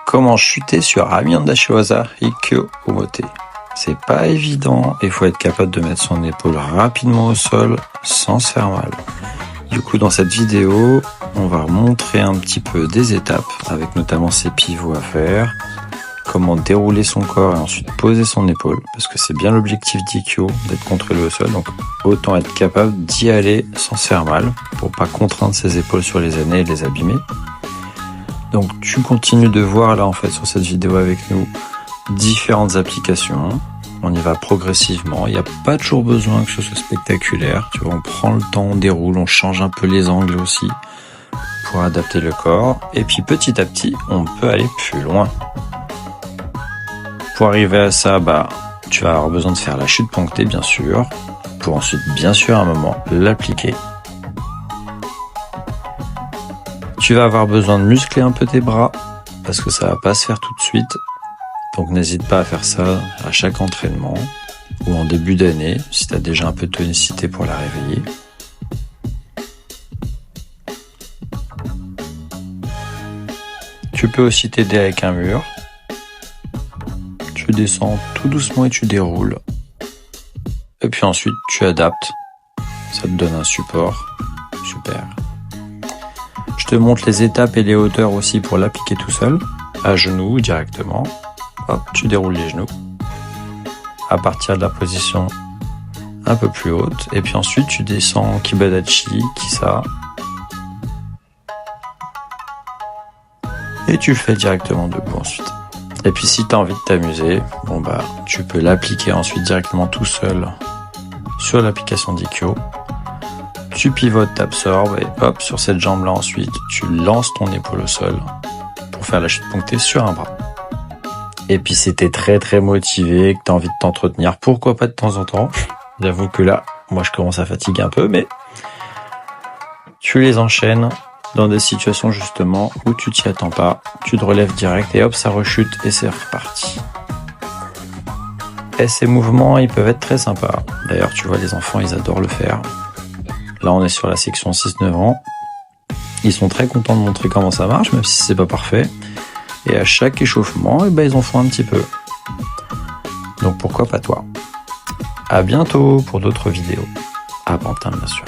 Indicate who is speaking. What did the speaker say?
Speaker 1: Comment chuter sur Amianda Shiwaza Ikkyo Omote. C'est pas évident et il faut être capable de mettre son épaule rapidement au sol sans se faire mal. Du coup, dans cette vidéo, on va montrer un petit peu des étapes avec notamment ces pivots à faire, comment dérouler son corps et ensuite poser son épaule, parce que c'est bien l'objectif d'Ikkyo d'être contrôlé au sol, donc autant être capable d'y aller sans se faire mal pour pas contraindre ses épaules sur les années et les abîmer. Donc tu continues de voir là en fait sur cette vidéo avec nous différentes applications. On y va progressivement. Il n'y a pas toujours besoin que ce soit spectaculaire. Tu vois, on prend le temps, on déroule, on change un peu les angles aussi pour adapter le corps. Et puis petit à petit, on peut aller plus loin. Pour arriver à ça, tu vas avoir besoin de faire la chute ponctée bien sûr, pour ensuite bien sûr à un moment l'appliquer. Tu vas avoir besoin de muscler un peu tes bras parce que ça va pas se faire tout de suite. Donc n'hésite pas à faire ça à chaque entraînement ou en début d'année si tu as déjà un peu de tonicité pour la réveiller. Tu peux aussi t'aider avec un mur. Tu descends tout doucement et tu déroules. Et puis ensuite tu adaptes. Ça te donne un support. Super. Je te montre les étapes et les hauteurs aussi pour l'appliquer tout seul, à genoux directement. Hop, tu déroules les genoux à partir de la position un peu plus haute. Et puis ensuite, tu descends Kibadachi, Kissa. Et tu le fais directement debout ensuite. Et puis si tu as envie de t'amuser, tu peux l'appliquer ensuite directement tout seul sur l'application d'Ikkyo. Tu pivotes, t'absorbes et hop, sur cette jambe-là ensuite, tu lances ton épaule au sol pour faire la chute ponctée sur un bras. Et puis si t'es très très motivé, que t'as envie de t'entretenir, pourquoi pas de temps en temps. J'avoue que là, moi je commence à fatiguer un peu, mais tu les enchaînes dans des situations justement où tu t'y attends pas. Tu te relèves direct et hop, ça rechute et c'est reparti. Et ces mouvements, ils peuvent être très sympas. D'ailleurs, tu vois, les enfants, ils adorent le faire. Là, on est sur la section 6-9 ans. Ils sont très contents de montrer comment ça marche, même si c'est pas parfait. Et à chaque échauffement, ils en font un petit peu. Donc pourquoi pas toi? À bientôt pour d'autres vidéos. À Pantin, bien sûr.